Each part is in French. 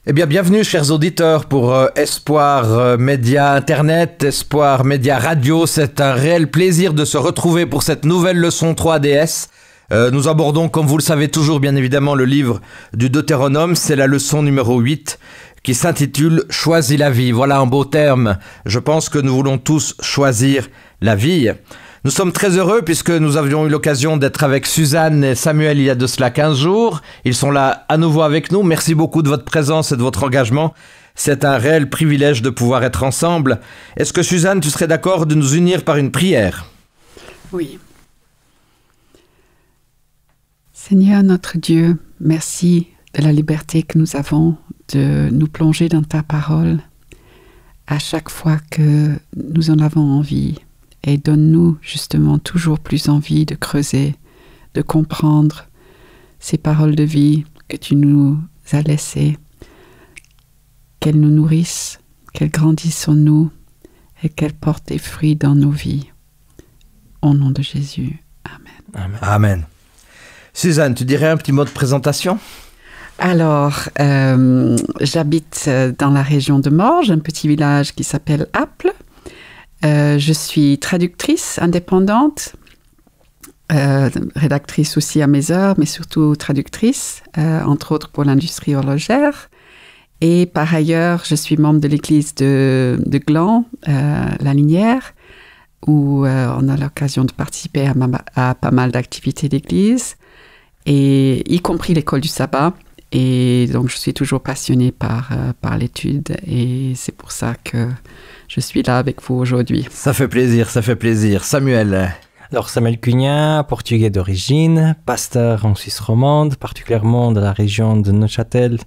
Eh bien, bienvenue, chers auditeurs, pour Espoir Média Internet, Espoir Média Radio. C'est un réel plaisir de se retrouver pour cette nouvelle leçon 3DS. Nous abordons, comme vous le savez toujours, bien évidemment, le livre du Deutéronome. C'est la leçon numéro 8 qui s'intitule « Choisis la vie ». Voilà un beau terme. Je pense que nous voulons tous choisir la vie. Nous sommes très heureux puisque nous avions eu l'occasion d'être avec Suzanne et Samuel il y a de cela 15 jours. Ils sont là à nouveau avec nous. Merci beaucoup de votre présence et de votre engagement. C'est un réel privilège de pouvoir être ensemble. Est-ce que Suzanne, tu serais d'accord de nous unir par une prière? Oui. Seigneur notre Dieu, merci de la liberté que nous avons de nous plonger dans ta parole à chaque fois que nous en avons envie. Et donne-nous justement toujours plus envie de creuser, de comprendre ces paroles de vie que tu nous as laissées, qu'elles nous nourrissent, qu'elles grandissent en nous et qu'elles portent des fruits dans nos vies. Au nom de Jésus. Amen. Amen. Amen. Suzanne, tu dirais un petit mot de présentation? Alors, j'habite dans la région de Morges, un petit village qui s'appelle Apple. Je suis traductrice indépendante, rédactrice aussi à mes heures, mais surtout traductrice, entre autres pour l'industrie horlogère. Et par ailleurs, je suis membre de l'église de Gland, La Linière, où on a l'occasion de participer à pas mal d'activités d'église, et y compris l'école du sabbat. Et donc, je suis toujours passionnée par l'étude, et c'est pour ça que je suis là avec vous aujourd'hui. Ça fait plaisir, ça fait plaisir. Samuel. Alors, Samuel Cugnin, portugais d'origine, pasteur en Suisse romande, particulièrement dans la région de Neuchâtel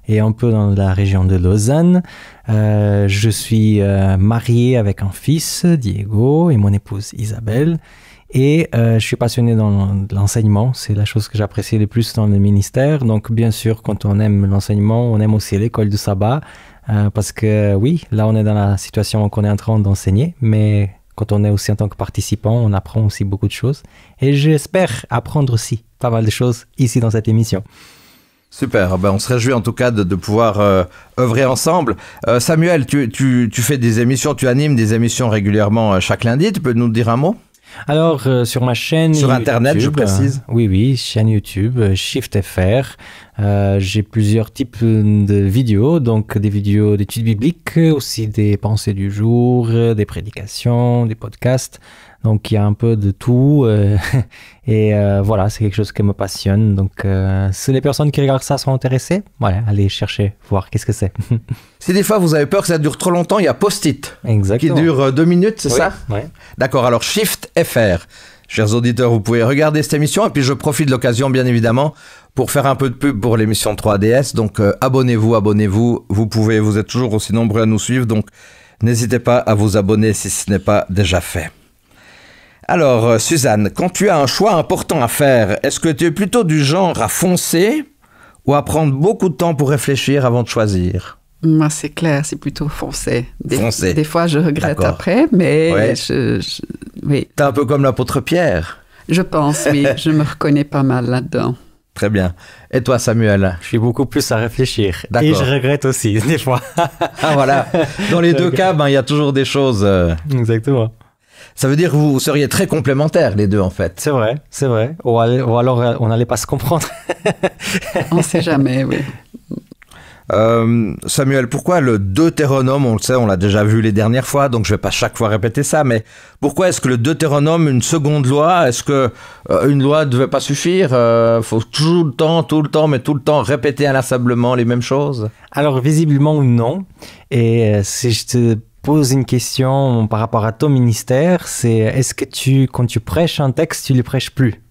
et un peu dans la région de Lausanne. Je suis marié avec un fils, Diego, et mon épouse Isabelle. Et je suis passionné dans l'enseignement, c'est la chose que j'apprécie le plus dans le ministère. Donc bien sûr, quand on aime l'enseignement, on aime aussi l'école du sabbat, parce que oui, là on est dans la situation qu'on est en train d'enseigner, mais quand on est aussi en tant que participant, on apprend aussi beaucoup de choses. Et j'espère apprendre aussi pas mal de choses ici dans cette émission. Super, ben on se réjouit en tout cas de pouvoir œuvrer ensemble. Samuel, tu fais des émissions, tu animes des émissions régulièrement chaque lundi, tu peux nous dire un mot? Alors, sur ma chaîne sur Internet, YouTube, je précise. Oui, chaîne YouTube, Shift FR. J'ai plusieurs types de vidéos, donc des vidéos d'études bibliques, aussi des pensées du jour, des prédications, des podcasts. Donc, il y a un peu de tout. Et voilà, c'est quelque chose qui me passionne. Donc, si les personnes qui regardent ça sont intéressées, voilà, allez chercher, voir qu'est-ce que c'est. Si des fois vous avez peur que ça dure trop longtemps, il y a Post-it. Exactement. Qui dure 2 minutes, c'est ça? Oui. D'accord, alors Shift FR. Chers auditeurs, vous pouvez regarder cette émission et puis je profite de l'occasion, bien évidemment, pour faire un peu de pub pour l'émission 3DS. Donc, abonnez-vous. Vous êtes toujours aussi nombreux à nous suivre. Donc, n'hésitez pas à vous abonner si ce n'est pas déjà fait. Alors, Suzanne, quand tu as un choix important à faire, est-ce que tu es plutôt du genre à foncer ou à prendre beaucoup de temps pour réfléchir avant de choisir? Moi, c'est clair, c'est plutôt foncer. Foncer. Des fois, je regrette après, mais ouais. Oui. T'es un peu comme l'apôtre Pierre. Je pense, oui. Je me reconnais pas mal là-dedans. Très bien. Et toi, Samuel? Je suis beaucoup plus à réfléchir. D'accord. Et je regrette aussi, des fois. Ah, voilà. Dans les deux cas, il y a toujours des choses... Exactement. Ça veut dire que vous seriez très complémentaires, les deux, en fait. C'est vrai. Ou alors, on n'allait pas se comprendre. On ne sait jamais, oui. Samuel, pourquoi le Deutéronome, on le sait, on l'a déjà vu les dernières fois, donc je ne vais pas chaque fois répéter ça, mais pourquoi est-ce que le Deutéronome, une seconde loi, est-ce que une loi ne devait pas suffire? Faut tout le temps répéter inlassablement les mêmes choses? Alors, visiblement, non. Et si je te pose une question par rapport à ton ministère, c'est est-ce que quand tu prêches un texte, tu ne le prêches plus?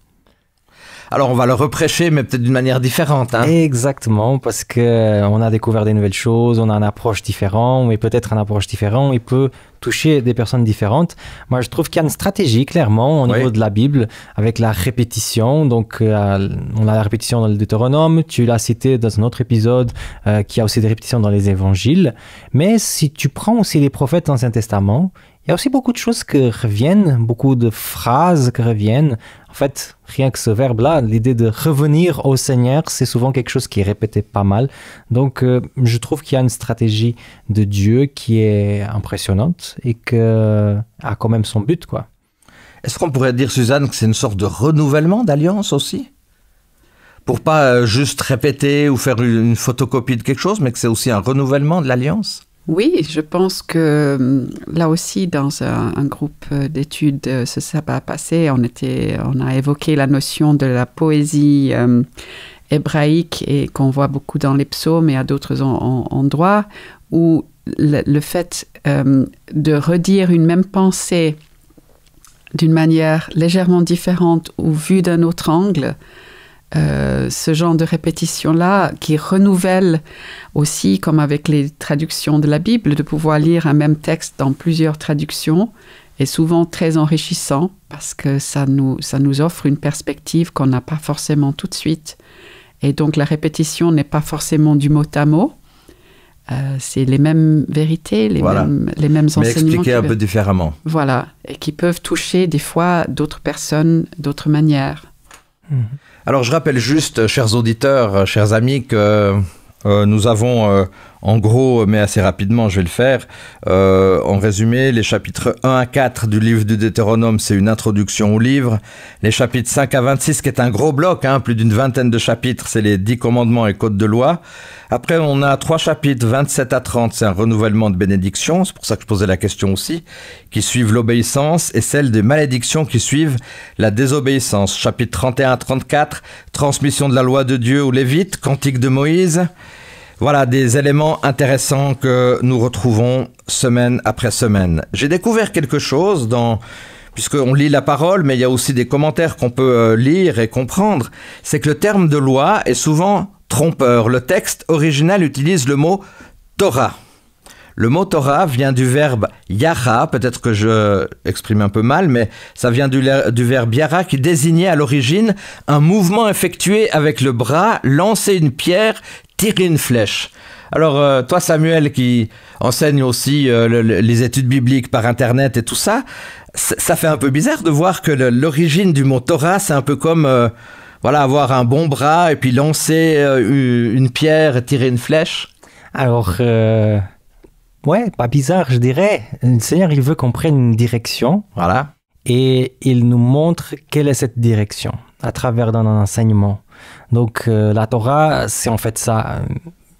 Alors, on va le reprêcher, mais peut-être d'une manière différente. Hein? Exactement, parce qu'on a découvert des nouvelles choses, on a une approche différente, mais peut-être une approche différente, il peut toucher des personnes différentes. Moi, je trouve qu'il y a une stratégie, clairement, au niveau de la Bible, avec la répétition. Donc, on a la répétition dans le Deutéronome, tu l'as cité dans un autre épisode, qui a aussi des répétitions dans les évangiles. Mais si tu prends aussi les prophètes dans l'Ancien Testament, il y a aussi beaucoup de choses qui reviennent, beaucoup de phrases qui reviennent. En fait, rien que ce verbe-là, l'idée de revenir au Seigneur, c'est souvent quelque chose qui est répété pas mal. Donc, je trouve qu'il y a une stratégie de Dieu qui est impressionnante et qui a quand même son but, quoi. Est-ce qu'on pourrait dire, Suzanne, que c'est une sorte de renouvellement d'alliance aussi? Pour pas juste répéter ou faire une photocopie de quelque chose, mais que c'est aussi un renouvellement de l'alliance? Oui, je pense que là aussi, dans un groupe d'études, ce sabbat passé, on a évoqué la notion de la poésie hébraïque et qu'on voit beaucoup dans les psaumes et à d'autres endroits, où le fait de redire une même pensée d'une manière légèrement différente ou vue d'un autre angle, ce genre de répétition-là qui renouvelle aussi, comme avec les traductions de la Bible, de pouvoir lire un même texte dans plusieurs traductions est souvent très enrichissant parce que ça nous offre une perspective qu'on n'a pas forcément tout de suite. Et donc la répétition n'est pas forcément du mot à mot. C'est les mêmes vérités, les mêmes enseignements. Mais expliqués un peu différemment. Voilà, et qui peuvent toucher des fois d'autres personnes d'autres manières. Alors je rappelle juste, chers auditeurs, chers amis, que nous avons en gros, mais assez rapidement je vais le faire, en résumé, les chapitres 1 à 4 du livre du Deutéronome, c'est une introduction au livre. Les chapitres 5 à 26, qui est un gros bloc, plus d'une vingtaine de chapitres, c'est les 10 commandements et codes de loi. Après, on a 3 chapitres, 27 à 30, c'est un renouvellement de bénédictions, c'est pour ça que je posais la question aussi, qui suivent l'obéissance, et celle des malédictions qui suivent la désobéissance. Chapitre 31 à 34, transmission de la loi de Dieu aux Lévites, cantique de Moïse. Voilà des éléments intéressants que nous retrouvons semaine après semaine. J'ai découvert quelque chose puisqu'on lit la parole, mais il y a aussi des commentaires qu'on peut lire et comprendre. C'est que le terme de loi est souvent trompeur. Le texte original utilise le mot Torah. Le mot Torah vient du verbe yara, peut-être que je exprime un peu mal, mais ça vient du verbe yara qui désignait à l'origine un mouvement effectué avec le bras, lancer une pierre, tirer une flèche. Alors, toi Samuel qui enseigne aussi les études bibliques par Internet et tout ça, ça fait un peu bizarre de voir que l'origine du mot Torah, c'est un peu comme avoir un bon bras et puis lancer une pierre et tirer une flèche. Alors, ouais, pas bizarre, je dirais. Le Seigneur, il veut qu'on prenne une direction. Voilà. Et il nous montre quelle est cette direction à travers un enseignement. Donc, la Torah, c'est en fait ça.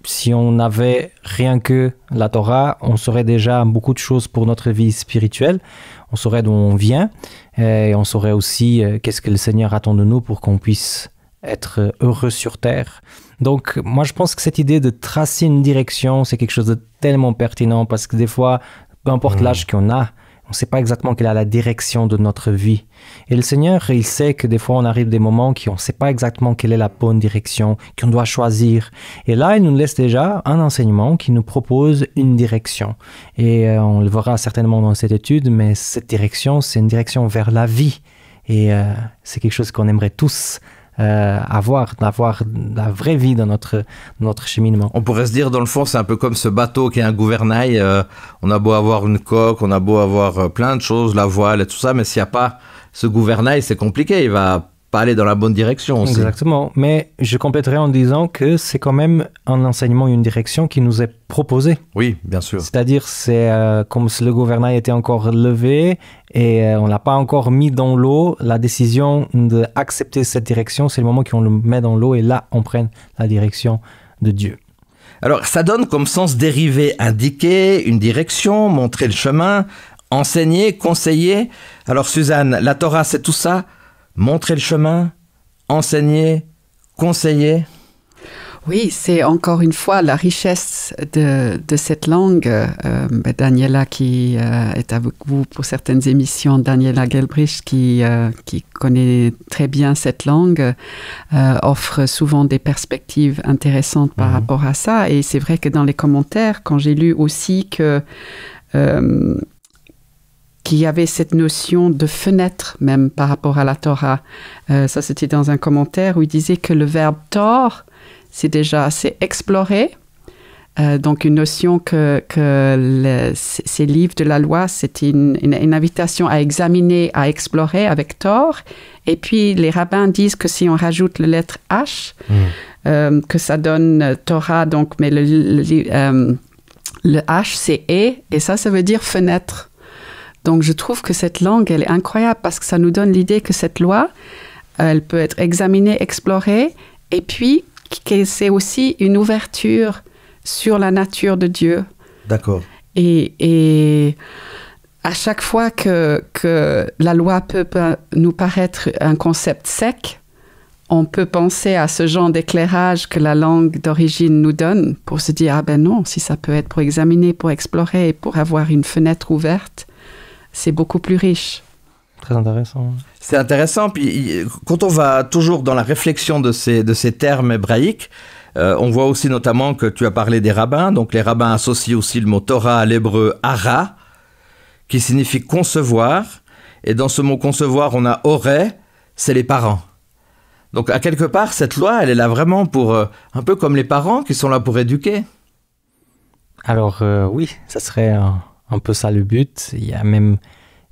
Si on n'avait rien que la Torah, on saurait déjà beaucoup de choses pour notre vie spirituelle. On saurait d'où on vient. Et on saurait aussi qu'est-ce que le Seigneur attend de nous pour qu'on puisse être heureux sur terre. Donc, moi, je pense que cette idée de tracer une direction, c'est quelque chose de tellement pertinent parce que des fois, peu importe l'âge qu'on a, on ne sait pas exactement quelle est la direction de notre vie. Et le Seigneur, il sait que des fois, on arrive des moments où on ne sait pas exactement quelle est la bonne direction, qu'on doit choisir. Et là, il nous laisse déjà un enseignement qui nous propose une direction. Et on le verra certainement dans cette étude, mais cette direction, c'est une direction vers la vie. Et c'est quelque chose qu'on aimerait tous d'avoir la vraie vie dans notre cheminement. On pourrait se dire, dans le fond, c'est un peu comme ce bateau qui est un gouvernail. On a beau avoir une coque, on a beau avoir plein de choses, la voile et tout ça, mais s'il n'y a pas ce gouvernail, c'est compliqué. Il va pas aller dans la bonne direction aussi. Exactement. Mais je compléterai en disant que c'est quand même un enseignement, une direction qui nous est proposée. Oui, bien sûr. C'est-à-dire, c'est comme si le gouvernail était encore levé et on l'a pas encore mis dans l'eau. La décision d'accepter cette direction, c'est le moment qu'on le met dans l'eau et là, on prenne la direction de Dieu. Alors, ça donne comme sens dérivé indiquer une direction, montrer le chemin, enseigner, conseiller. Alors, Suzanne, la Torah, c'est tout ça? Montrer le chemin, enseigner, conseiller. Oui, c'est encore une fois la richesse de cette langue. Daniela qui est avec vous pour certaines émissions, Daniela Gelbrich qui connaît très bien cette langue, offre souvent des perspectives intéressantes par rapport à ça. Et c'est vrai que dans les commentaires, quand j'ai lu aussi qu'il y avait cette notion de fenêtre même par rapport à la Torah. Ça, c'était dans un commentaire où il disait que le verbe tor, c'est explorer, Donc une notion que ces livres de la loi, c'est une invitation à examiner, à explorer avec tort. Et puis les rabbins disent que si on rajoute la lettre H, que ça donne Torah, donc, mais le H c'est et ça veut dire fenêtre. Donc je trouve que cette langue, elle est incroyable parce que ça nous donne l'idée que cette loi, elle peut être examinée, explorée, et puis que c'est aussi une ouverture sur la nature de Dieu. D'accord. Et à chaque fois que la loi peut nous paraître un concept sec, on peut penser à ce genre d'éclairage que la langue d'origine nous donne pour se dire, ah ben non, si ça peut être pour examiner, pour explorer, pour avoir une fenêtre ouverte, c'est beaucoup plus riche. Très intéressant. C'est intéressant, puis quand on va toujours dans la réflexion de ces termes hébraïques, on voit aussi notamment que tu as parlé des rabbins, donc les rabbins associent aussi le mot Torah à l'hébreu hara, qui signifie concevoir, et dans ce mot concevoir, on a oré, c'est les parents. Donc à quelque part, cette loi, elle est là vraiment pour, un peu comme les parents qui sont là pour éduquer. Alors oui, ça serait un peu ça le but. Il y a même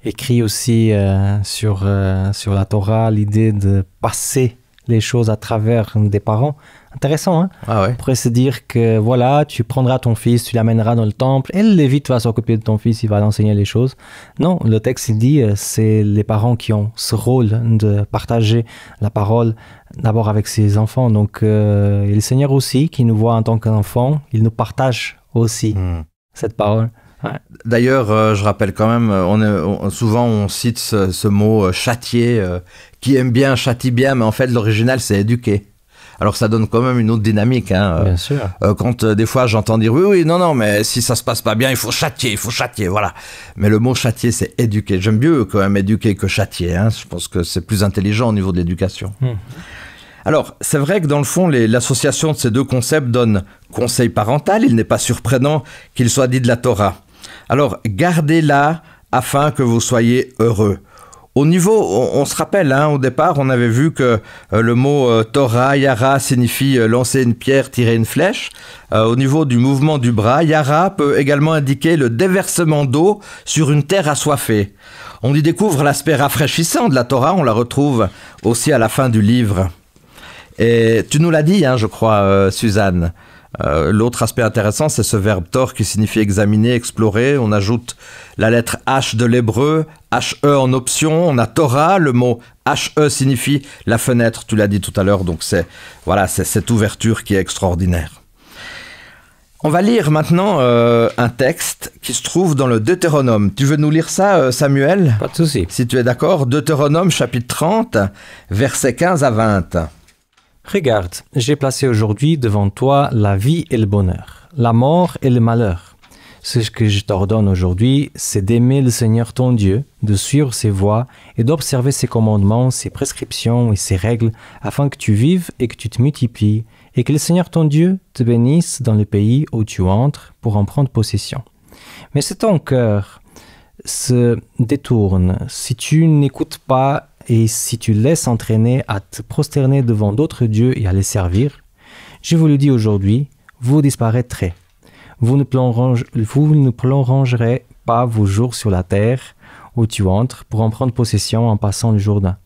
écrit aussi sur la Torah l'idée de passer les choses à travers des parents. Intéressant, hein? Ah ouais. On pourrait se dire que voilà, tu prendras ton fils, tu l'amèneras dans le temple, et le Lévite va s'occuper de ton fils, il va l'enseigner les choses. Non, le texte il dit c'est les parents qui ont ce rôle de partager la parole d'abord avec ses enfants. Donc et le Seigneur aussi, qui nous voit en tant qu'enfants, il nous partage aussi cette parole. Ouais. D'ailleurs, je rappelle quand même, souvent on cite ce mot châtier, qui aime bien, châtie bien, mais en fait l'original c'est éduquer. Alors ça donne quand même une autre dynamique. Hein. Bien sûr. Quand des fois j'entends dire oui, non, mais si ça se passe pas bien, il faut châtier, voilà. Mais le mot châtier c'est éduquer. J'aime mieux quand même éduquer que châtier. Hein. Je pense que c'est plus intelligent au niveau de l'éducation. Alors, c'est vrai que dans le fond, l'association de ces deux concepts donne conseil parental. Il n'est pas surprenant qu'il soit dit de la Torah. Alors, gardez-la afin que vous soyez heureux. Au niveau, on se rappelle, hein, au départ, on avait vu que le mot Torah, Yara, signifie lancer une pierre, tirer une flèche. Au niveau du mouvement du bras, Yara peut également indiquer le déversement d'eau sur une terre assoiffée. On y découvre l'aspect rafraîchissant de la Torah, on la retrouve aussi à la fin du livre. Et tu nous l'as dit, hein, je crois, Suzanne. L'autre aspect intéressant, c'est ce verbe tor qui signifie examiner, explorer. On ajoute la lettre H de l'hébreu, H-E en option. On a Torah, le mot H-E signifie la fenêtre, tu l'as dit tout à l'heure. Donc c'est cette ouverture qui est extraordinaire. On va lire maintenant un texte qui se trouve dans le Deutéronome. Tu veux nous lire ça, Samuel ? Pas de souci. Si tu es d'accord, Deutéronome chapitre 30, versets 15 à 20. Regarde, j'ai placé aujourd'hui devant toi la vie et le bonheur, la mort et le malheur. Ce que je t'ordonne aujourd'hui, c'est d'aimer le Seigneur ton Dieu, de suivre ses voies et d'observer ses commandements, ses prescriptions et ses règles, afin que tu vives et que tu te multiplies, et que le Seigneur ton Dieu te bénisse dans le pays où tu entres pour en prendre possession. Mais si ton cœur se détourne, si tu n'écoutes pas et si tu laisses entraîner à te prosterner devant d'autres dieux et à les servir, je vous le dis aujourd'hui, vous disparaîtrez. Vous ne prolongerez pas vos jours sur la terre où tu entres pour en prendre possession en passant le Jourdain.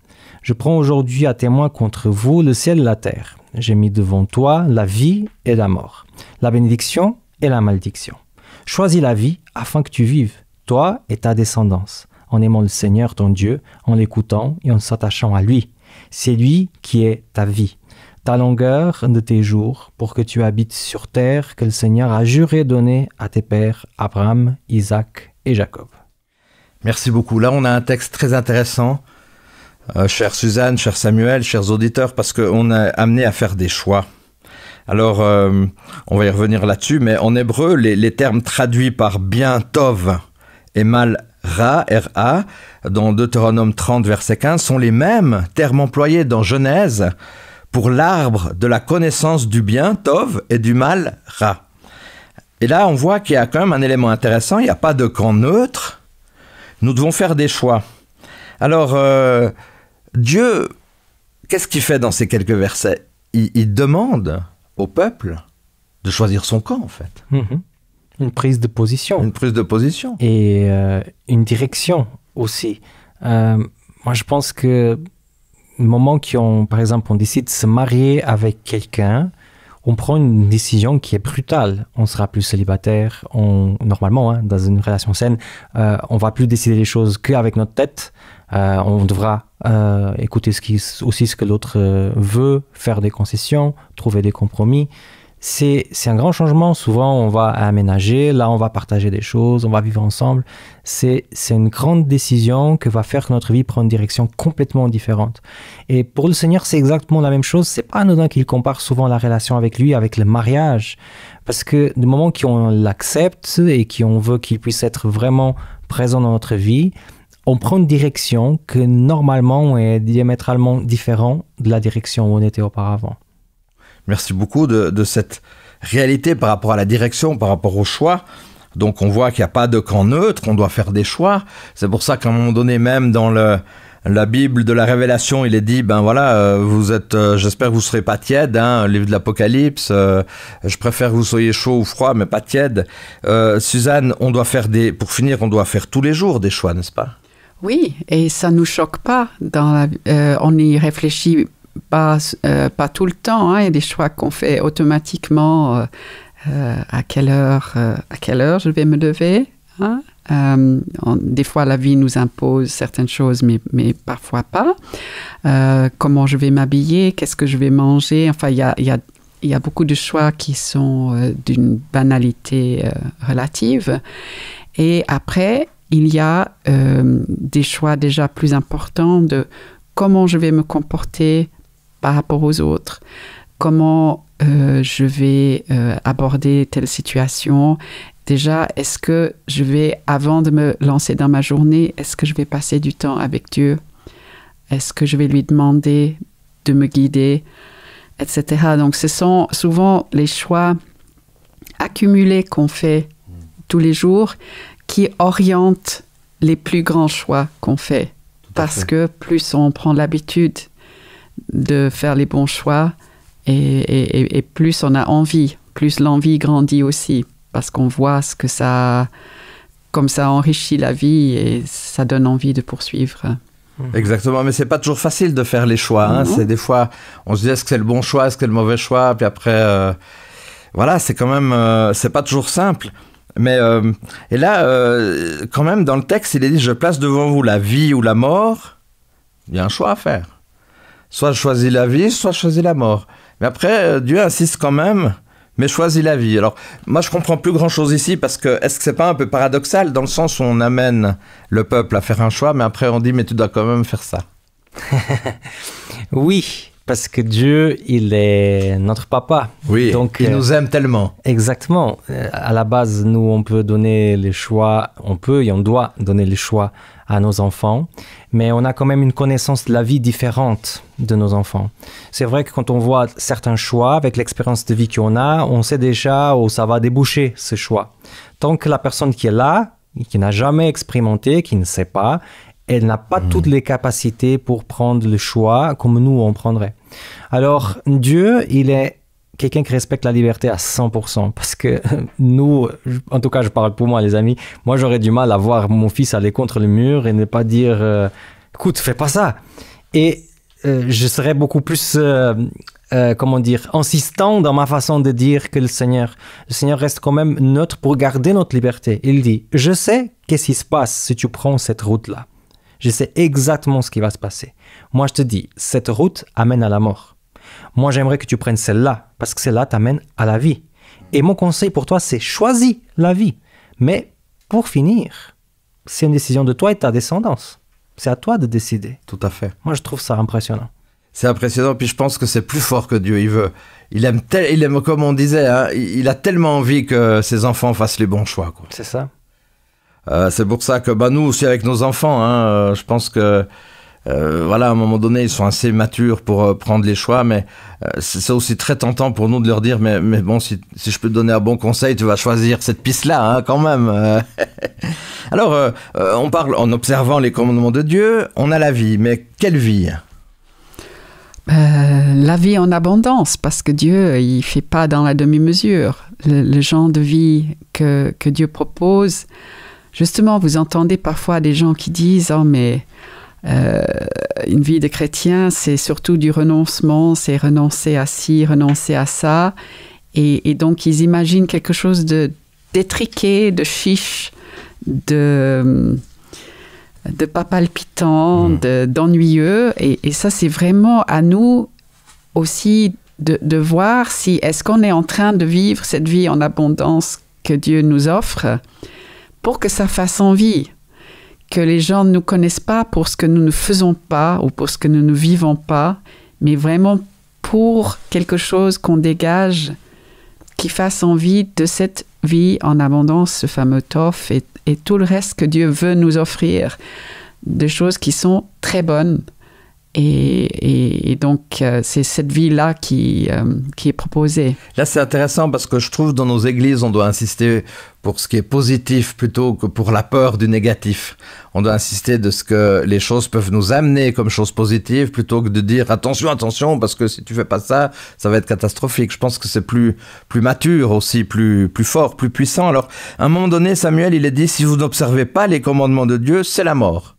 Je prends aujourd'hui à témoin contre vous le ciel et la terre. J'ai mis devant toi la vie et la mort, la bénédiction et la malédiction. Choisis la vie afin que tu vives, toi et ta descendance, en aimant le Seigneur ton Dieu, en l'écoutant et en s'attachant à lui. C'est lui qui est ta vie, ta longueur de tes jours, pour que tu habites sur terre que le Seigneur a juré donner à tes pères Abraham, Isaac et Jacob. Merci beaucoup. Là, on a un texte très intéressant, chère Suzanne, cher Samuel, chers auditeurs, parce qu'on est amené à faire des choix. Alors, on va y revenir là-dessus, mais en hébreu, les termes traduits par bien, tov, et mal, Ra, R-A, dans Deutéronome 30, verset 15, sont les mêmes termes employés dans Genèse pour l'arbre de la connaissance du bien, Tov, et du mal, Ra. Et là, on voit qu'il y a quand même un élément intéressant, il n'y a pas de camp neutre, nous devons faire des choix. Alors, Dieu, qu'est-ce qu'il fait dans ces quelques versets ? Il demande au peuple de choisir son camp, en fait. Une prise de position. Une prise de position. Et une direction aussi. Moi, je pense que le moment par exemple, on décide de se marier avec quelqu'un, on prend une décision qui est brutale. On sera plus célibataire. Normalement, dans une relation saine, on va plus décider les choses qu'avec notre tête. On devra écouter aussi ce que l'autre veut, faire des concessions, trouver des compromis. C'est un grand changement. Souvent, on va aménager. Là, on va partager des choses. On va vivre ensemble. C'est une grande décision que va faire que notre vie prend une direction complètement différente. Et pour le Seigneur, c'est exactement la même chose. C'est pas anodin qu'il compare souvent la relation avec lui avec le mariage. Parce que du moment qu'on l'accepte et qu'on veut qu'il puisse être vraiment présent dans notre vie, on prend une direction que normalement est diamétralement différente de la direction où on était auparavant. Merci beaucoup de cette réalité par rapport à la direction, par rapport au choix. Donc on voit qu'il n'y a pas de camp neutre, on doit faire des choix. C'est pour ça qu'à un moment donné, même dans la Bible de la Révélation, il est dit, vous êtes, j'espère que vous ne serez pas tiède, le livre de l'Apocalypse, je préfère que vous soyez chaud ou froid, mais pas tiède. Suzanne, pour finir, on doit faire tous les jours des choix, n'est-ce pas? Oui, et ça ne nous choque pas. On y réfléchit pas tout le temps. Il y a des choix qu'on fait automatiquement. À quelle heure je vais me lever. Des fois, la vie nous impose certaines choses, mais parfois pas. Comment je vais m'habiller, qu'est-ce que je vais manger. Enfin, il y a beaucoup de choix qui sont d'une banalité relative. Et après, il y a des choix déjà plus importants de comment je vais me comporter par rapport aux autres, comment je vais aborder telle situation. Déjà, est-ce que je vais, avant de me lancer dans ma journée, est-ce que je vais passer du temps avec Dieu? Est-ce que je vais lui demander de me guider, etc. Donc, ce sont souvent les choix accumulés qu'on fait tous les jours qui orientent les plus grands choix qu'on fait. Parce que plus on prend l'habitude de faire les bons choix et plus on a envie, plus l'envie grandit aussi. Parce qu'on voit comme ça enrichit la vie et ça donne envie de poursuivre. Exactement, mais c'est pas toujours facile de faire les choix. C'est des fois, on se dit est-ce que c'est le bon choix, est-ce que c'est le mauvais choix, puis après, c'est quand même, c'est pas toujours simple. Mais et là, quand même, dans le texte, il est dit je place devant vous la vie ou la mort. Il y a un choix à faire. Soit je choisis la vie, soit je choisis la mort. Mais après, Dieu insiste quand même. Mais choisis la vie. Alors, moi, je comprends plus grand-chose ici parce que est-ce que c'est pas un peu paradoxal dans le sens où on amène le peuple à faire un choix, mais après on dit mais tu dois quand même faire ça. Oui, parce que Dieu, il est notre papa. Oui, donc il nous aime tellement. Exactement. À la base, nous, on peut donner les choix, on peut et on doit donner les choix à nos enfants, mais on a quand même une connaissance de la vie différente de nos enfants. C'est vrai que quand on voit certains choix, avec l'expérience de vie qu'on a, on sait déjà où ça va déboucher, ce choix. Tant que la personne qui est là, qui n'a jamais expérimenté, qui ne sait pas, elle n'a pas toutes les capacités pour prendre le choix comme nous on prendrait. Alors, Dieu, il est quelqu'un qui respecte la liberté à 100%, parce que nous, en tout cas je parle pour moi les amis, moi j'aurais du mal à voir mon fils aller contre le mur et ne pas dire écoute, fais pas ça. Et je serais beaucoup plus insistant dans ma façon de dire que le Seigneur reste quand même neutre pour garder notre liberté. Il dit, je sais qu'est-ce qui se passe si tu prends cette route-là. Je sais exactement ce qui va se passer. Moi je te dis, cette route amène à la mort. Moi, j'aimerais que tu prennes celle-là, parce que celle-là t'amène à la vie. Et mon conseil pour toi, c'est choisis la vie. Mais pour finir, c'est une décision de toi et de ta descendance. C'est à toi de décider. Tout à fait. Moi, je trouve ça impressionnant. C'est impressionnant, puis je pense que c'est plus fort que Dieu. Il aime comme on disait, il a tellement envie que ses enfants fassent les bons choix, quoi. C'est ça. C'est pour ça que nous aussi, avec nos enfants, je pense que à un moment donné, ils sont assez matures pour prendre les choix, mais c'est aussi très tentant pour nous de leur dire mais bon, si je peux te donner un bon conseil, tu vas choisir cette piste-là, quand même. Alors, on parle en observant les commandements de Dieu, on a la vie, mais quelle vie? La vie en abondance, parce que Dieu, il ne fait pas dans la demi-mesure. Le genre de vie que Dieu propose, justement, vous entendez parfois des gens qui disent « Oh, mais une vie de chrétien, c'est surtout du renoncement, c'est renoncer à ci, renoncer à ça. » Et donc, ils imaginent quelque chose d'étriqué, de chiche, de pas palpitant, d'ennuyeux. Et ça, c'est vraiment à nous aussi de voir si est-ce qu'on est en train de vivre cette vie en abondance que Dieu nous offre pour que ça fasse envie, que les gens ne nous connaissent pas pour ce que nous ne faisons pas ou pour ce que nous ne vivons pas, mais vraiment pour quelque chose qu'on dégage qui fasse envie de cette vie en abondance, ce fameux Tov et tout le reste que Dieu veut nous offrir, des choses qui sont très bonnes. Et donc, c'est cette vie-là qui est proposée. Là, c'est intéressant parce que je trouve dans nos églises, on doit insister pour ce qui est positif plutôt que pour la peur du négatif. On doit insister de ce que les choses peuvent nous amener comme choses positives plutôt que de dire attention, attention, parce que si tu fais pas ça, ça va être catastrophique. Je pense que c'est plus mature aussi, plus fort, plus puissant. Alors, à un moment donné, Samuel, il est dit, si vous n'observez pas les commandements de Dieu, c'est la mort.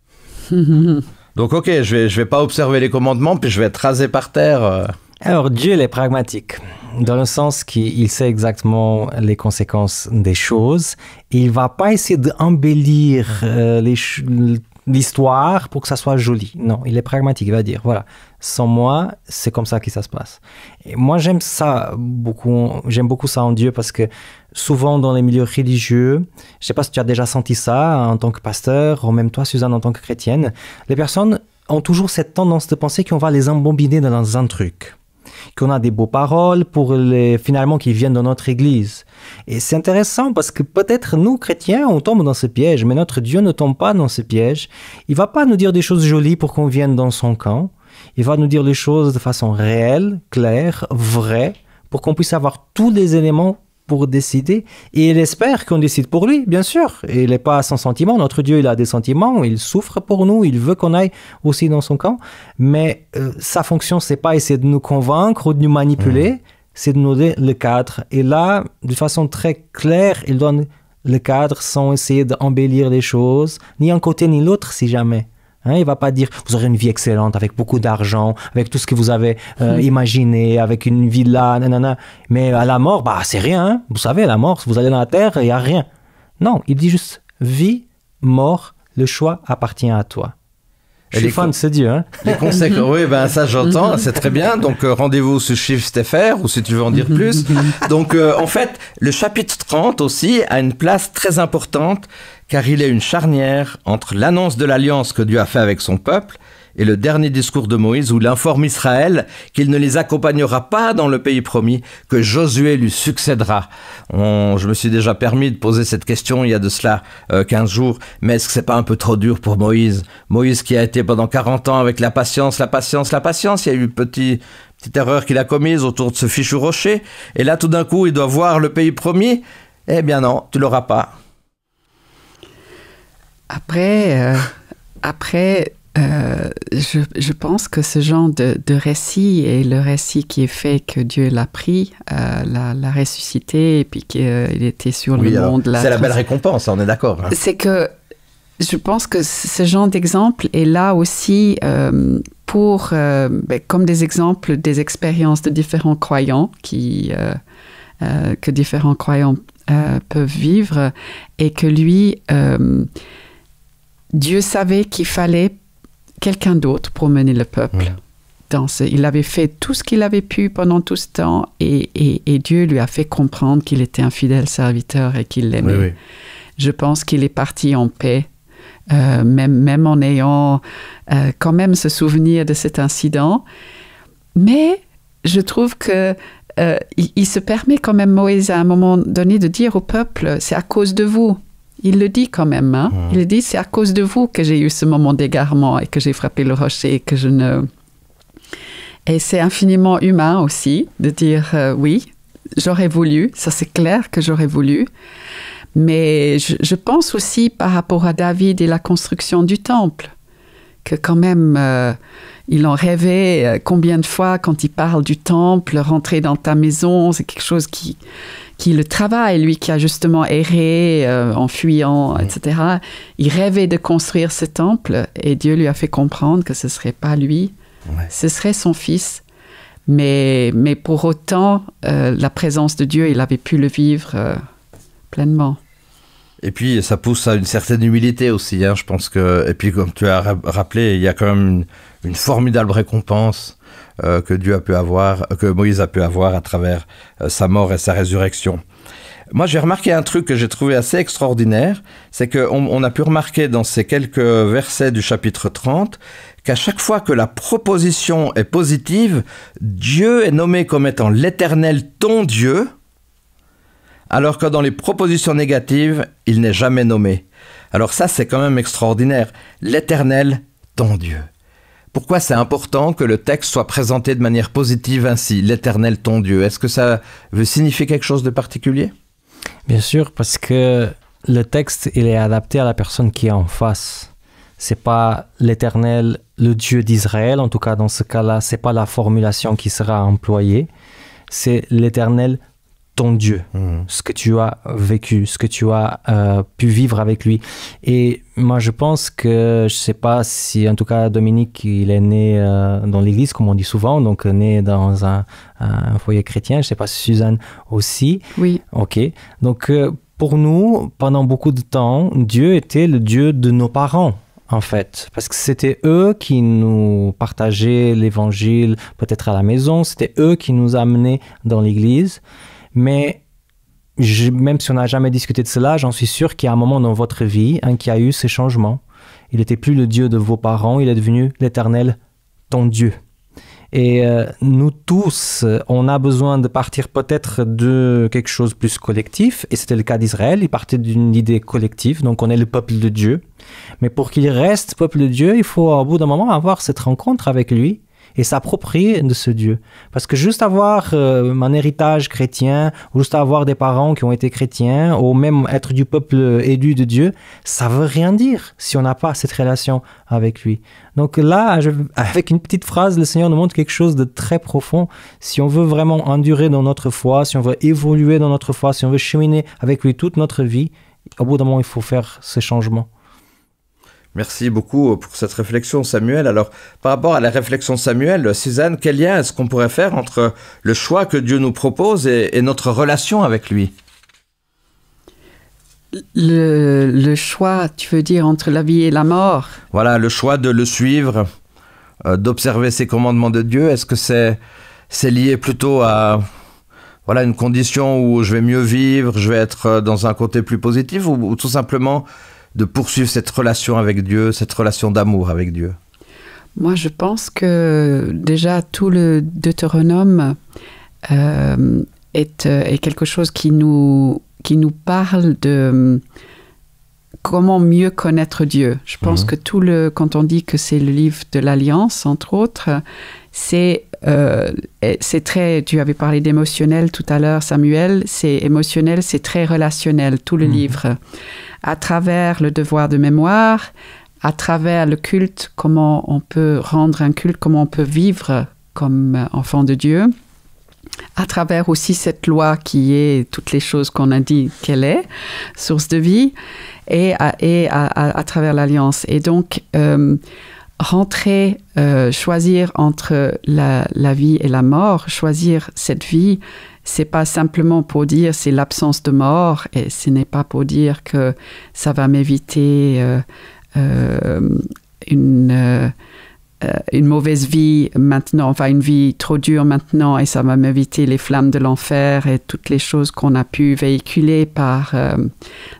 Donc, ok, je vais pas observer les commandements, puis je vais être rasé par terre. Alors, Dieu, il est pragmatique, dans le sens qu'il sait exactement les conséquences des choses. Et il va pas essayer d'embellir l'histoire pour que ça soit joli. Non, il est pragmatique, il va dire, voilà, sans moi, c'est comme ça que ça se passe. Et moi, j'aime beaucoup ça en Dieu, parce que souvent dans les milieux religieux, je sais pas si tu as déjà senti ça en tant que pasteur, ou même toi, Suzanne, en tant que chrétienne, les personnes ont toujours cette tendance de penser qu'on va les embobiner dans un truc, qu'on a des beaux paroles finalement qui viennent de notre église. Et c'est intéressant parce que peut-être nous, chrétiens, on tombe dans ce piège, mais notre Dieu ne tombe pas dans ce piège. Il va pas nous dire des choses jolies pour qu'on vienne dans son camp. Il va nous dire les choses de façon réelle, claire, vraie, pour qu'on puisse avoir tous les éléments pour décider. Et il espère qu'on décide pour lui, bien sûr. Et il n'est pas sans sentiment. Notre Dieu, il a des sentiments. Il souffre pour nous. Il veut qu'on aille aussi dans son camp. Mais sa fonction, c'est pas essayer de nous convaincre ou de nous manipuler. C'est de nous donner le cadre. Et là, de façon très claire, il donne le cadre sans essayer d'embellir les choses, ni un côté ni l'autre, si jamais. Hein, il va pas dire vous aurez une vie excellente avec beaucoup d'argent, avec tout ce que vous avez imaginé, avec une villa, nanana. Mais à la mort, c'est rien. Hein. Vous savez, à la mort, vous allez dans la terre, il y a rien. Non, il dit juste vie, mort, le choix appartient à toi. Je suis fan de ce Dieu. Hein. Les conséquences, oui, ça j'entends, c'est très bien. Donc rendez-vous sur Shift.fr ou si tu veux en dire plus. Donc en fait, le chapitre 30 aussi a une place très importante car il est une charnière entre l'annonce de l'alliance que Dieu a fait avec son peuple et le dernier discours de Moïse où il informe Israël qu'il ne les accompagnera pas dans le pays promis, que Josué lui succédera. Je me suis déjà permis de poser cette question il y a de cela 15 jours, mais est-ce que c'est pas un peu trop dur pour Moïse ? Moïse qui a été pendant 40 ans avec la patience, il y a eu une petite erreur qu'il a commise autour de ce fichu rocher, et là tout d'un coup il doit voir le pays promis. Eh bien non, tu l'auras pas. Après, je pense que ce genre de récit et le récit qui est fait que Dieu l'a pris, l'a ressuscité et puis qu'il était sur le monde. C'est la belle récompense, on est d'accord. Hein. C'est que je pense que ce genre d'exemple est là aussi pour, comme des exemples des expériences de différents croyants que différents croyants peuvent vivre et que lui, Dieu savait qu'il fallait quelqu'un d'autre pour mener le peuple. Il avait fait tout ce qu'il avait pu pendant tout ce temps et Dieu lui a fait comprendre qu'il était un fidèle serviteur et qu'il l'aimait. Oui. Je pense qu'il est parti en paix, même en ayant quand même ce souvenir de cet incident. Mais je trouve que il se permet quand même, Moïse, à un moment donné, de dire au peuple, c'est à cause de vous. Il le dit quand même. Hein? Il le dit, c'est à cause de vous que j'ai eu ce moment d'égarement et que j'ai frappé le rocher Et c'est infiniment humain aussi de dire oui, j'aurais voulu, ça c'est clair que j'aurais voulu. Mais je pense aussi par rapport à David et la construction du temple, que quand même, il en rêvait. Combien de fois, quand il parle du temple, rentrer dans ta maison, c'est quelque chose qui le travaille, lui qui a justement erré en fuyant, etc. Il rêvait de construire ce temple et Dieu lui a fait comprendre que ce ne serait pas lui, ce serait son fils. Mais pour autant, la présence de Dieu, il avait pu le vivre pleinement. Et puis, ça pousse à une certaine humilité aussi. Hein. Je pense que, et puis, comme tu as rappelé, il y a quand même une formidable récompense que Moïse a pu avoir à travers sa mort et sa résurrection. Moi, j'ai remarqué un truc que j'ai trouvé assez extraordinaire, c'est qu'on a pu remarquer dans ces quelques versets du chapitre 30 qu'à chaque fois que la proposition est positive, Dieu est nommé comme étant l'Éternel ton Dieu, alors que dans les propositions négatives, il n'est jamais nommé. Alors ça, c'est quand même extraordinaire. L'Éternel ton Dieu. Pourquoi c'est important que le texte soit présenté de manière positive ainsi, l'Éternel ton Dieu? Est-ce que ça veut signifier quelque chose de particulier? Bien sûr, parce que le texte, il est adapté à la personne qui est en face. C'est pas l'Éternel, le Dieu d'Israël, en tout cas dans ce cas-là, c'est pas la formulation qui sera employée. C'est l'Éternel ton Dieu, ce que tu as vécu, ce que tu as pu vivre avec lui. Et moi, je pense que, je sais pas si, en tout cas, Dominique, il est né dans l'église, comme on dit souvent, donc né dans un foyer chrétien. Je sais pas si Suzanne aussi. Oui. Ok. Donc, pour nous, pendant beaucoup de temps, Dieu était le Dieu de nos parents, en fait. Parce que c'était eux qui nous partageaient l'évangile, peut-être à la maison. C'était eux qui nous amenaient dans l'église. Mais même si on n'a jamais discuté de cela, j'en suis sûr qu'il y a un moment dans votre vie qui a eu ces changements. Il n'était plus le Dieu de vos parents, il est devenu l'Éternel, ton Dieu. Et nous tous, on a besoin de partir peut-être de quelque chose de plus collectif. Et c'était le cas d'Israël, il partait d'une idée collective, donc on est le peuple de Dieu. Mais pour qu'il reste peuple de Dieu, il faut au bout d'un moment avoir cette rencontre avec lui et s'approprier de ce Dieu. Parce que juste avoir un héritage chrétien, ou juste avoir des parents qui ont été chrétiens, ou même être du peuple élu de Dieu, ça veut rien dire si on n'a pas cette relation avec lui. Donc là, avec une petite phrase, le Seigneur nous montre quelque chose de très profond. Si on veut vraiment endurer dans notre foi, si on veut évoluer dans notre foi, si on veut cheminer avec lui toute notre vie, au bout d'un moment, il faut faire ce changement. Merci beaucoup pour cette réflexion, Samuel. Alors, par rapport à la réflexion de Samuel, Suzanne, quel lien est-ce qu'on pourrait faire entre le choix que Dieu nous propose et notre relation avec lui? Le choix, tu veux dire, entre la vie et la mort? Voilà, le choix de le suivre, d'observer ses commandements de Dieu. Est-ce que c'est lié plutôt à une condition où je vais mieux vivre, je vais être dans un côté plus positif, ou tout simplement de poursuivre cette relation avec Dieu, cette relation d'amour avec Dieu? Moi, je pense que déjà tout le Deutéronome est quelque chose qui nous parle de comment mieux connaître Dieu. Je pense que quand on dit que c'est le livre de l'Alliance, entre autres, c'est très, tu avais parlé d'émotionnel tout à l'heure, Samuel, c'est émotionnel, c'est très relationnel, tout le livre. À travers le devoir de mémoire, à travers le culte, comment on peut rendre un culte, comment on peut vivre comme enfant de Dieu, à travers aussi cette loi qui est toutes les choses qu'on a dit qu'elle est, source de vie, et à travers l'Alliance. Et donc, choisir entre la vie et la mort, choisir cette vie, c'est pas simplement pour dire c'est l'absence de mort, et ce n'est pas pour dire que ça va m'éviter une mauvaise vie maintenant, enfin une vie trop dure maintenant, et ça va m'éviter les flammes de l'enfer et toutes les choses qu'on a pu véhiculer par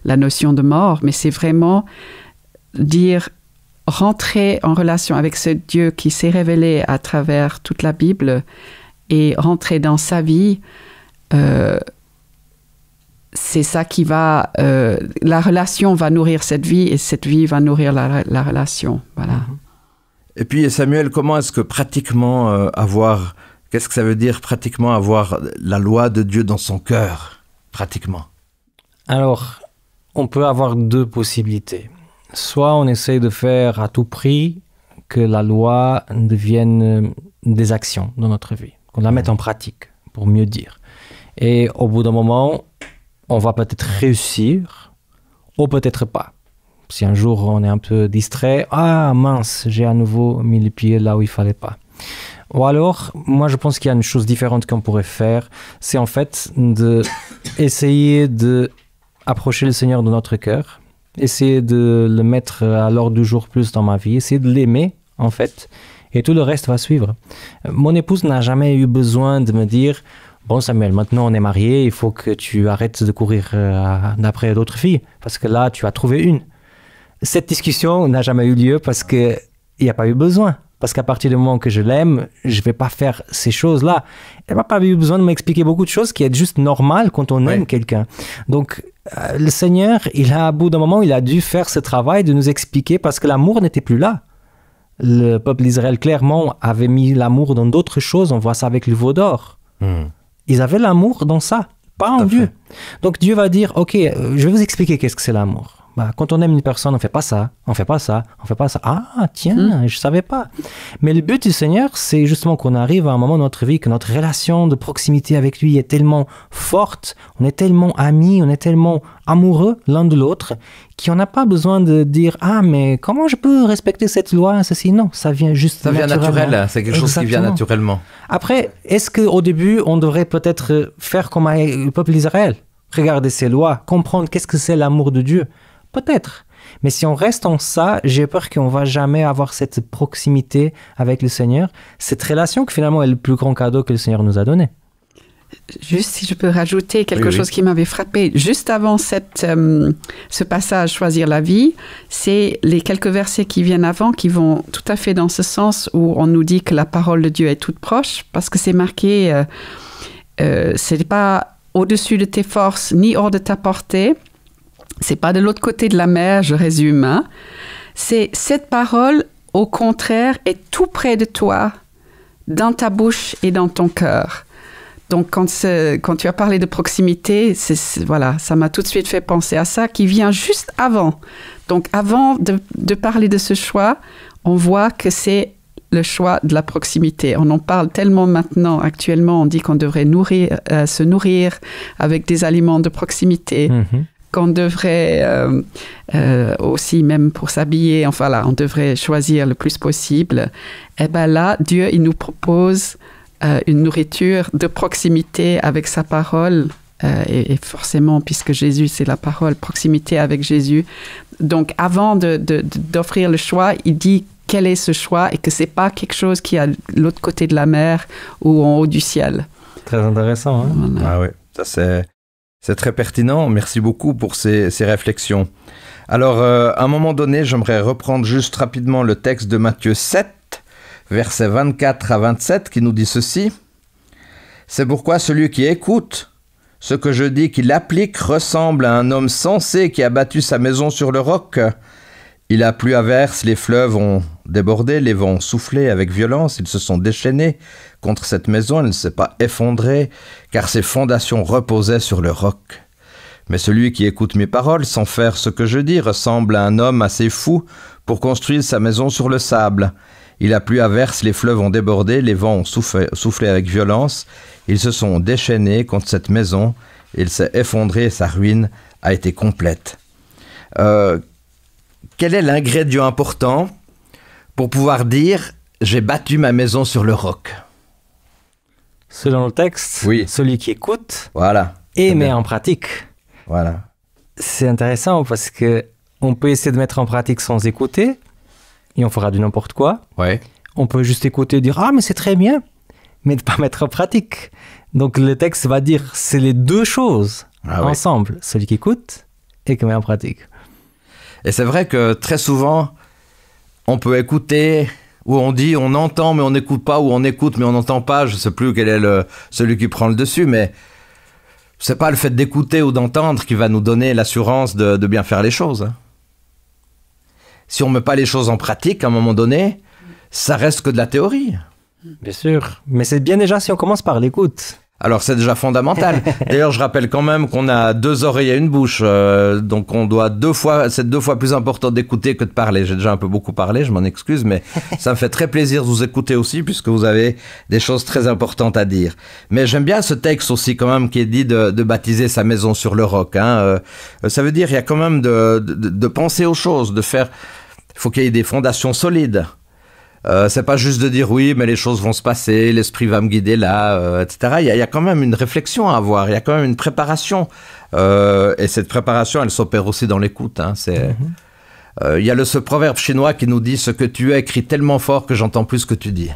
la notion de mort. Mais c'est vraiment dire rentrer en relation avec ce Dieu qui s'est révélé à travers toute la Bible et rentrer dans sa vie. C'est ça qui va... la relation va nourrir cette vie et cette vie va nourrir la relation. Voilà. Et puis, Samuel, comment est-ce que pratiquement qu'est-ce que ça veut dire pratiquement avoir la loi de Dieu dans son cœur? Pratiquement. Alors, on peut avoir deux possibilités. Soit on essaye de faire à tout prix que la loi devienne des actions dans notre vie, qu'on la mette en pratique, pour mieux dire. Et au bout d'un moment, on va peut-être réussir, ou peut-être pas. Si un jour on est un peu distrait, ah mince, j'ai à nouveau mis les pieds là où il fallait pas. Ou alors, moi je pense qu'il y a une chose différente qu'on pourrait faire, c'est en fait d'essayer d'approcher le Seigneur de notre cœur, essayer de le mettre à l'ordre du jour plus dans ma vie, essayer de l'aimer en fait, et tout le reste va suivre. Mon épouse n'a jamais eu besoin de me dire « Bon Samuel, maintenant on est mariés, il faut que tu arrêtes de courir d'après d'autres filles, parce que là tu as trouvé une. » Cette discussion n'a jamais eu lieu parce qu'il n'y a pas eu besoin. Parce qu'à partir du moment que je l'aime, je ne vais pas faire ces choses-là. Elle n'a pas eu besoin de m'expliquer beaucoup de choses qui est juste normal quand on aime quelqu'un. Donc, le Seigneur, à bout d'un moment, il a dû faire ce travail de nous expliquer parce que l'amour n'était plus là. Le peuple d'Israël, clairement, avait mis l'amour dans d'autres choses. On voit ça avec le veau d'or. Ils avaient l'amour dans ça, pas en Dieu. Donc, Dieu va dire, OK, je vais vous expliquer qu'est-ce que c'est l'amour. Quand on aime une personne, on ne fait pas ça, on ne fait pas ça, on ne fait pas ça. Ah, tiens, je ne savais pas. Mais le but du Seigneur, c'est justement qu'on arrive à un moment de notre vie, que notre relation de proximité avec lui est tellement forte, on est tellement amis, on est tellement amoureux l'un de l'autre, qu'on n'a pas besoin de dire « Ah, mais comment je peux respecter cette loi, ceci ?» Non, ça vient juste naturellement. Ça vient naturel, c'est quelque chose qui vient naturellement. Après, est-ce qu'au début, on devrait peut-être faire comme le peuple d'Israël? Regarder ses lois, comprendre qu'est-ce que c'est l'amour de Dieu? Peut-être. Mais si on reste en ça, j'ai peur qu'on ne va jamais avoir cette proximité avec le Seigneur, cette relation qui finalement est le plus grand cadeau que le Seigneur nous a donné. Juste si je peux rajouter quelque chose qui m'avait frappé, juste avant ce passage « Choisir la vie », c'est les quelques versets qui viennent avant qui vont tout à fait dans ce sens où on nous dit que la parole de Dieu est toute proche, parce que c'est marqué c'est pas au-dessus de tes forces ni hors de ta portée. C'est pas de l'autre côté de la mer, je résume. Hein. C'est cette parole, au contraire, est tout près de toi, dans ta bouche et dans ton cœur. Donc, quand tu as parlé de proximité, voilà, ça m'a tout de suite fait penser à ça, qui vient juste avant. Donc, avant de parler de ce choix, on voit que c'est le choix de la proximité. On en parle tellement maintenant, actuellement, on dit qu'on devrait se nourrir avec des aliments de proximité. Qu'on devrait aussi, même pour s'habiller, enfin là, on devrait choisir le plus possible. Et bien là, Dieu, il nous propose une nourriture de proximité avec sa parole. Et forcément, puisque Jésus, c'est la parole, proximité avec Jésus. Donc, avant d'offrir le choix, il dit quel est ce choix et que ce n'est pas quelque chose qui est à l'autre côté de la mer ou en haut du ciel. Très intéressant. Hein? Voilà. Ah oui, ça c'est très pertinent. Merci beaucoup pour ces réflexions. Alors, à un moment donné, j'aimerais reprendre juste rapidement le texte de Matthieu 7, versets 24 à 27, qui nous dit ceci. « C'est pourquoi celui qui écoute ce que je dis, qui l'applique, ressemble à un homme sensé qui a bâti sa maison sur le roc. Il a plu à verse, les fleuves ont débordé, les vents ont soufflé avec violence, ils se sont déchaînés contre cette maison, elle ne s'est pas effondrée, car ses fondations reposaient sur le roc. Mais celui qui écoute mes paroles sans faire ce que je dis ressemble à un homme assez fou pour construire sa maison sur le sable. Il a plu à verse, les fleuves ont débordé, les vents ont soufflé avec violence, ils se sont déchaînés contre cette maison, il s'est effondré et sa ruine a été complète. » Quel est l'ingrédient important pour pouvoir dire « j'ai bâti ma maison sur le roc » ? Selon le texte, celui qui écoute et met en pratique. Voilà. C'est intéressant parce qu'on peut essayer de mettre en pratique sans écouter et on fera du n'importe quoi. Ouais. On peut juste écouter et dire « Ah, mais c'est très bien », mais ne pas mettre en pratique. Donc le texte va dire c'est les deux choses ensemble, celui qui écoute et qui met en pratique. Et c'est vrai que très souvent, on peut écouter, ou on dit on entend mais on n'écoute pas, ou on écoute mais on n'entend pas. Je ne sais plus quel est celui qui prend le dessus, mais c'est pas le fait d'écouter ou d'entendre qui va nous donner l'assurance de bien faire les choses. Si on ne met pas les choses en pratique, à un moment donné, ça reste que de la théorie. Bien sûr, mais c'est bien déjà si on commence par l'écoute. Alors c'est déjà fondamental. D'ailleurs, je rappelle quand même qu'on a 2 oreilles et une bouche, donc on doit c'est 2 fois plus important d'écouter que de parler. J'ai déjà un peu beaucoup parlé, je m'en excuse, mais ça me fait très plaisir de vous écouter aussi, puisque vous avez des choses très importantes à dire. Mais j'aime bien ce texte aussi quand même qui est dit de baptiser sa maison sur le roc. Hein. Ça veut dire il y a quand même de penser aux choses, de faire. Il faut qu'il y ait des fondations solides. C'est pas juste de dire oui, mais les choses vont se passer, l'esprit va me guider là, etc. Il y a quand même une réflexion à avoir, il y a quand même une préparation. Et cette préparation, elle s'opère aussi dans l'écoute. Hein. Il y a ce proverbe chinois qui nous dit « Ce que tu as écrit tellement fort que j'entends plus ce que tu dis ».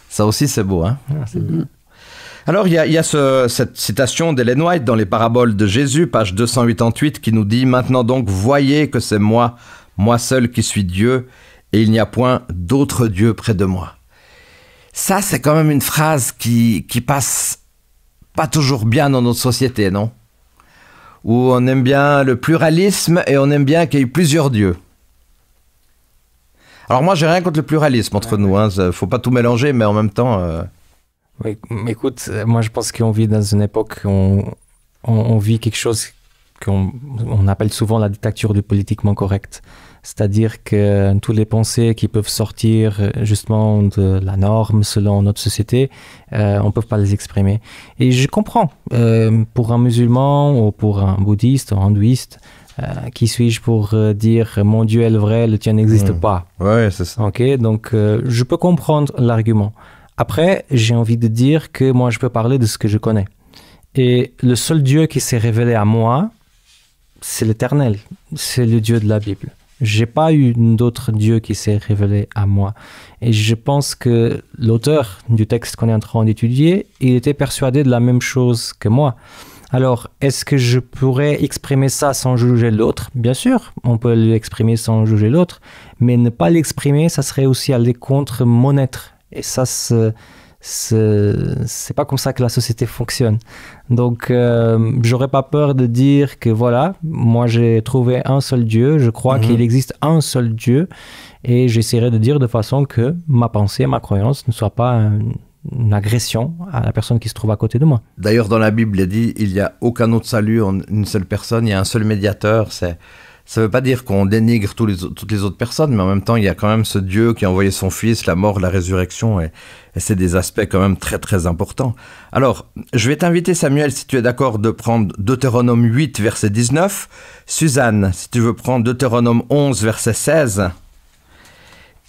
Ça aussi, c'est beau. Hein. C'est beau. Alors, il y a cette citation d'Ellen White dans les paraboles de Jésus, page 288, qui nous dit « Maintenant donc, voyez que c'est moi seul qui suis Dieu, et il n'y a point d'autre Dieu près de moi. » Ça, c'est quand même une phrase qui passe pas toujours bien dans notre société, non? Où on aime bien le pluralisme et on aime bien qu'il y ait plusieurs dieux. Alors moi, j'ai rien contre le pluralisme entre nous. Hein. Faut pas tout mélanger, mais en même temps... Oui, écoute, moi je pense qu'on vit dans une époque où on vit quelque chose qu'on appelle souvent la dictature du politiquement correct. C'est-à-dire que tous les pensées qui peuvent sortir justement de la norme selon notre société, on ne peut pas les exprimer. Et je comprends, pour un musulman ou pour un bouddhiste ou un hindouiste, qui suis-je pour dire « mon Dieu est le vrai, le tien n'existe pas ». Ouais, c'est ça. Ok, donc je peux comprendre l'argument. Après, j'ai envie de dire que moi je peux parler de ce que je connais. Et le seul Dieu qui s'est révélé à moi, c'est l'Éternel, c'est le Dieu de la Bible. J'ai pas eu d'autre Dieu qui s'est révélé à moi. Et je pense que l'auteur du texte qu'on est en train d'étudier, il était persuadé de la même chose que moi. Alors, est-ce que je pourrais exprimer ça sans juger l'autre? Bien sûr, on peut l'exprimer sans juger l'autre, mais ne pas l'exprimer, ça serait aussi aller contre mon être. Et ça, c'est pas comme ça que la société fonctionne. Donc, j'aurais pas peur de dire que voilà, moi j'ai trouvé un seul Dieu, je crois qu'il existe un seul Dieu, et j'essaierai de dire de façon que ma pensée, ma croyance ne soit pas une agression à la personne qui se trouve à côté de moi. D'ailleurs, dans la Bible, il dit il n'y a aucun autre salut en une seule personne, il y a un seul médiateur. Ça ne veut pas dire qu'on dénigre toutes les autres personnes, mais en même temps, il y a quand même ce Dieu qui a envoyé son Fils, la mort, la résurrection, et c'est des aspects quand même très très importants. Alors, je vais t'inviter, Samuel, si tu es d'accord, de prendre Deutéronome 8, verset 19. Suzanne, si tu veux prendre Deutéronome 11, verset 16.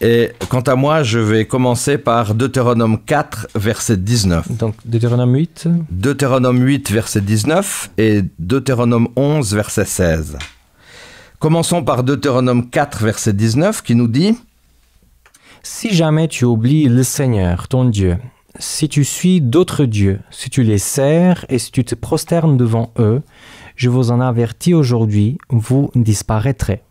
Et quant à moi, je vais commencer par Deutéronome 4, verset 19. Donc, Deutéronome 8. Deutéronome 8, verset 19 et Deutéronome 11, verset 16. Commençons par Deutéronome 4, verset 19, qui nous dit « Si jamais tu oublies le Seigneur, ton Dieu, si tu suis d'autres dieux, si tu les sers et si tu te prosternes devant eux, je vous en avertis aujourd'hui, vous disparaîtrez. »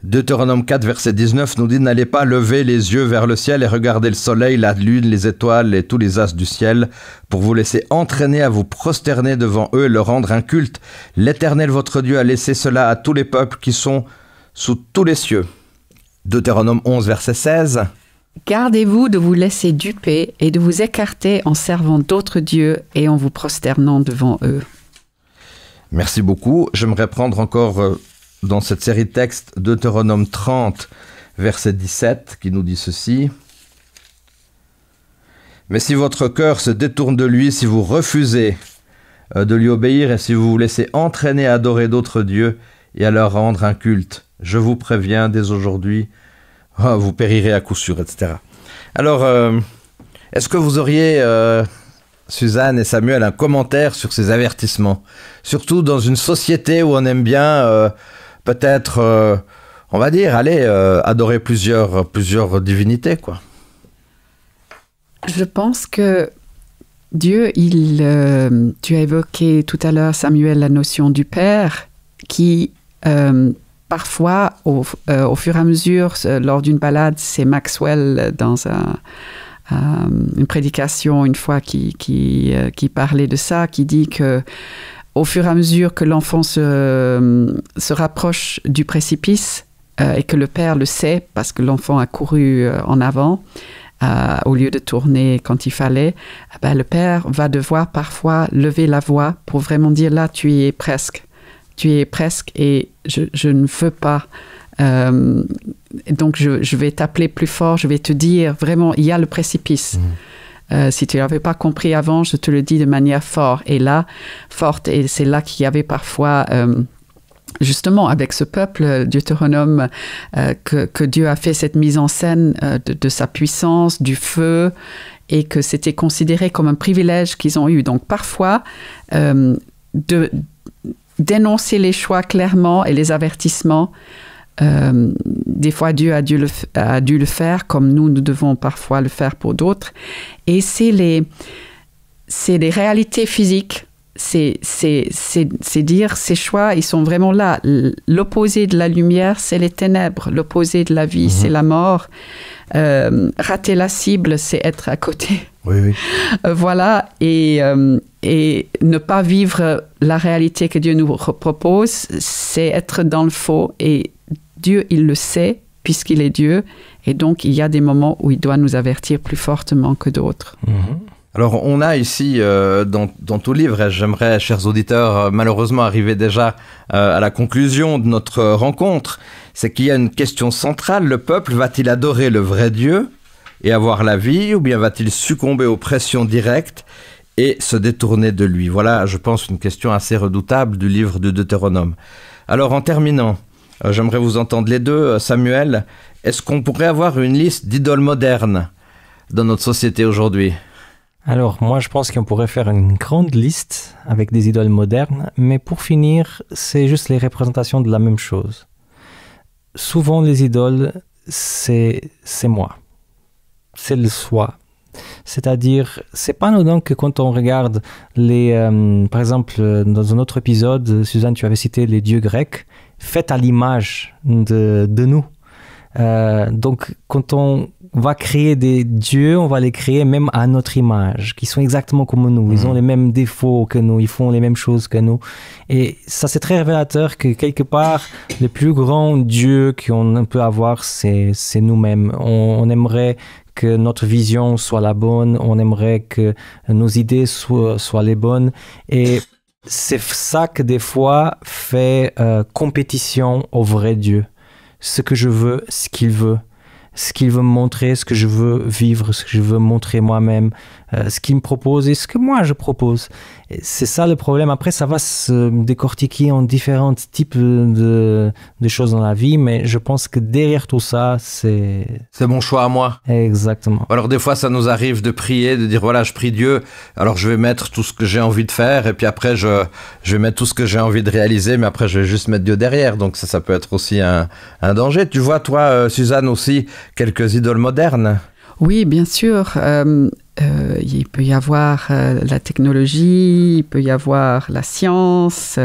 Deutéronome 4, verset 19 nous dit « N'allez pas lever les yeux vers le ciel et regarder le soleil, la lune, les étoiles et tous les astres du ciel, pour vous laisser entraîner à vous prosterner devant eux et leur rendre un culte. L'Éternel votre Dieu a laissé cela à tous les peuples qui sont sous tous les cieux. » Deutéronome 11, verset 16. « Gardez-vous de vous laisser duper et de vous écarter en servant d'autres dieux et en vous prosternant devant eux. » Merci beaucoup. J'aimerais prendre encore... dans cette série de textes, Deutéronome 30, verset 17, qui nous dit ceci. « Mais si votre cœur se détourne de lui, si vous refusez de lui obéir et si vous vous laissez entraîner à adorer d'autres dieux et à leur rendre un culte, je vous préviens dès aujourd'hui, vous périrez à coup sûr, etc. » Alors, est-ce que vous auriez, Suzanne et Samuel, un commentaire sur ces avertissements? Surtout dans une société où on aime bien... peut-être, on va dire, adorer plusieurs divinités, quoi. Je pense que Dieu, tu as évoqué tout à l'heure, Samuel, la notion du Père, qui parfois, au fur et à mesure, lors d'une balade, c'est Maxwell dans une prédication, une fois, qui parlait de ça, qui dit que au fur et à mesure que l'enfant se rapproche du précipice et que le père le sait parce que l'enfant a couru en avant, au lieu de tourner quand il fallait, le père va devoir parfois lever la voix pour vraiment dire là, tu y es presque et je ne veux pas. Donc je vais t'appeler plus fort, je vais te dire vraiment, il y a le précipice. Si tu n'avais pas compris avant, je te le dis de manière forte. Et c'est là qu'il y avait parfois... justement, avec ce peuple Deutéronome, que Dieu a fait cette mise en scène de sa puissance, du feu, et que c'était considéré comme un privilège qu'ils ont eu. Donc, parfois, d'énoncer les choix clairement et les avertissements, des fois, Dieu a dû le faire, comme nous devons parfois le faire pour d'autres. Et c'est les réalités physiques. C'est dire ces choix, ils sont vraiment là. L'opposé de la lumière, c'est les ténèbres. L'opposé de la vie, c'est la mort. Rater la cible, c'est être à côté. Oui. Voilà. Et ne pas vivre la réalité que Dieu nous propose, c'est être dans le faux. Et Dieu, il le sait, puisqu'il est Dieu. Et donc, il y a des moments où il doit nous avertir plus fortement que d'autres. Alors, on a ici, dans tout livre, et j'aimerais, chers auditeurs, malheureusement arriver déjà à la conclusion de notre rencontre, c'est qu'il y a une question centrale. Le peuple va-t-il adorer le vrai Dieu et avoir la vie, ou bien va-t-il succomber aux pressions directes et se détourner de lui? Voilà, je pense, une question assez redoutable du livre de Deutéronome. Alors, en terminant, j'aimerais vous entendre les deux. Samuel, est-ce qu'on pourrait avoir une liste d'idoles modernes dans notre société aujourd'hui? Alors, moi, je pense qu'on pourrait faire une grande liste avec des idoles modernes, mais pour finir, c'est juste les représentations de la même chose. Souvent, les idoles, c'est moi. C'est le soi. C'est-à-dire, c'est pas anodin que quand on regarde par exemple, dans un autre épisode, Suzanne, tu avais cité les dieux grecs, faits à l'image de nous. Donc, quand on va créer des dieux, on va les créer même à notre image, qui sont exactement comme nous. Ils ont les mêmes défauts que nous, ils font les mêmes choses que nous. Et ça, c'est très révélateur que quelque part, le plus grand dieu qu'on peut avoir, c'est nous-mêmes. On aimerait que notre vision soit la bonne, on aimerait que nos idées soient les bonnes. Et c'est ça que des fois fait compétition au vrai Dieu. Ce que je veux, ce qu'il veut me montrer, ce que je veux vivre, ce que je veux montrer moi-même, ce qu'il me propose et ce que moi je propose. Et c'est ça le problème. Après, ça va se décortiquer en différents types de choses dans la vie, mais je pense que derrière tout ça, c'est mon choix à moi. Exactement. Alors des fois, ça nous arrive de prier, de dire voilà, je prie Dieu, alors je vais mettre tout ce que j'ai envie de faire, et puis après, je vais mettre tout ce que j'ai envie de réaliser, mais après, je vais juste mettre Dieu derrière. Donc ça peut être aussi un danger. Tu vois, toi, Suzanne, aussi, quelques idoles modernes? Oui, bien sûr. Il peut y avoir la technologie, il peut y avoir la science,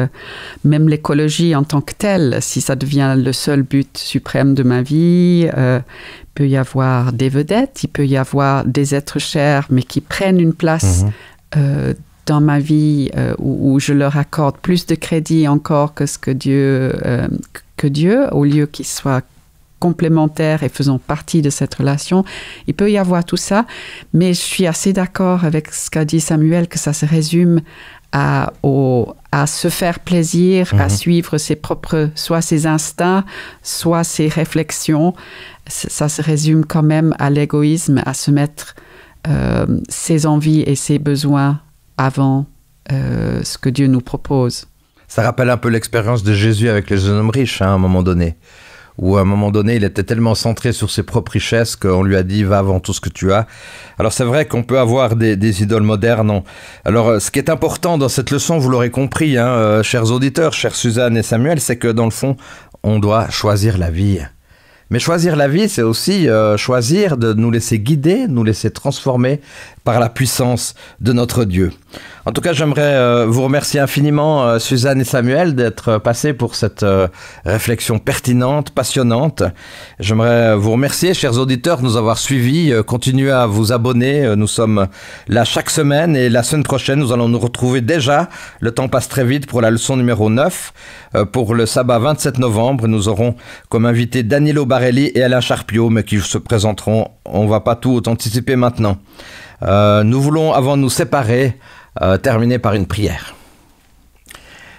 même l'écologie en tant que telle, si ça devient le seul but suprême de ma vie. Il peut y avoir des vedettes, il peut y avoir des êtres chers, mais qui prennent une place dans ma vie où je leur accorde plus de crédit encore que ce que Dieu, au lieu qu'ils soient complémentaires et faisant partie de cette relation. Il peut y avoir tout ça, mais je suis assez d'accord avec ce qu'a dit Samuel, que ça se résume à se faire plaisir, à suivre soit ses instincts, soit ses réflexions. Ça se résume quand même à l'égoïsme, à se mettre ses envies et ses besoins avant ce que Dieu nous propose. Ça rappelle un peu l'expérience de Jésus avec les jeunes hommes riches, à un moment donné. Où à un moment donné, il était tellement centré sur ses propres richesses qu'on lui a dit « va avant tout ce que tu as ». Alors c'est vrai qu'on peut avoir des idoles modernes. Alors ce qui est important dans cette leçon, vous l'aurez compris, chers auditeurs, chers Suzanne et Samuel, c'est que dans le fond, on doit choisir la vie. Mais choisir la vie, c'est aussi choisir de nous laisser guider, nous laisser transformer par la puissance de notre Dieu. En tout cas, j'aimerais vous remercier infiniment, Suzanne et Samuel, d'être passés pour cette réflexion pertinente, passionnante. J'aimerais vous remercier, chers auditeurs, de nous avoir suivis. Continuez à vous abonner. Nous sommes là chaque semaine et la semaine prochaine, nous allons nous retrouver déjà. Le temps passe très vite pour la leçon numéro 9. Pour le sabbat 27 novembre, nous aurons comme invités Danilo Barelli et Alain Charpiot, mais qui se présenteront. On ne va pas tout anticiper maintenant. Nous voulons, avant de nous séparer, terminer par une prière.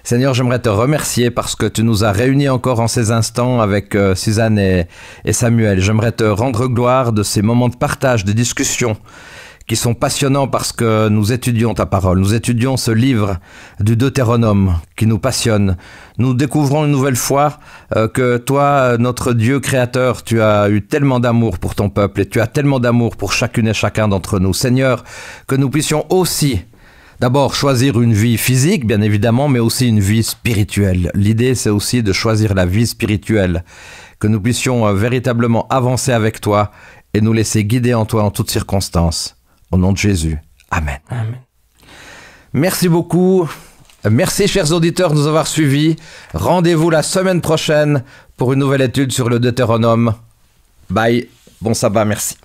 Seigneur, j'aimerais te remercier parce que tu nous as réunis encore en ces instants avec Suzanne et Samuel. J'aimerais te rendre gloire de ces moments de partage, de discussion qui sont passionnants parce que nous étudions ta parole. Nous étudions ce livre du Deutéronome qui nous passionne. Nous découvrons une nouvelle fois que toi, notre Dieu créateur, tu as eu tellement d'amour pour ton peuple et tu as tellement d'amour pour chacune et chacun d'entre nous. Seigneur, que nous puissions aussi d'abord choisir une vie physique, bien évidemment, mais aussi une vie spirituelle. L'idée, c'est aussi de choisir la vie spirituelle, que nous puissions véritablement avancer avec toi et nous laisser guider en toi en toutes circonstances. Au nom de Jésus. Amen. Amen. Merci beaucoup. Merci, chers auditeurs, de nous avoir suivis. Rendez-vous la semaine prochaine pour une nouvelle étude sur le Deutéronome. Bye. Bon sabbat, merci.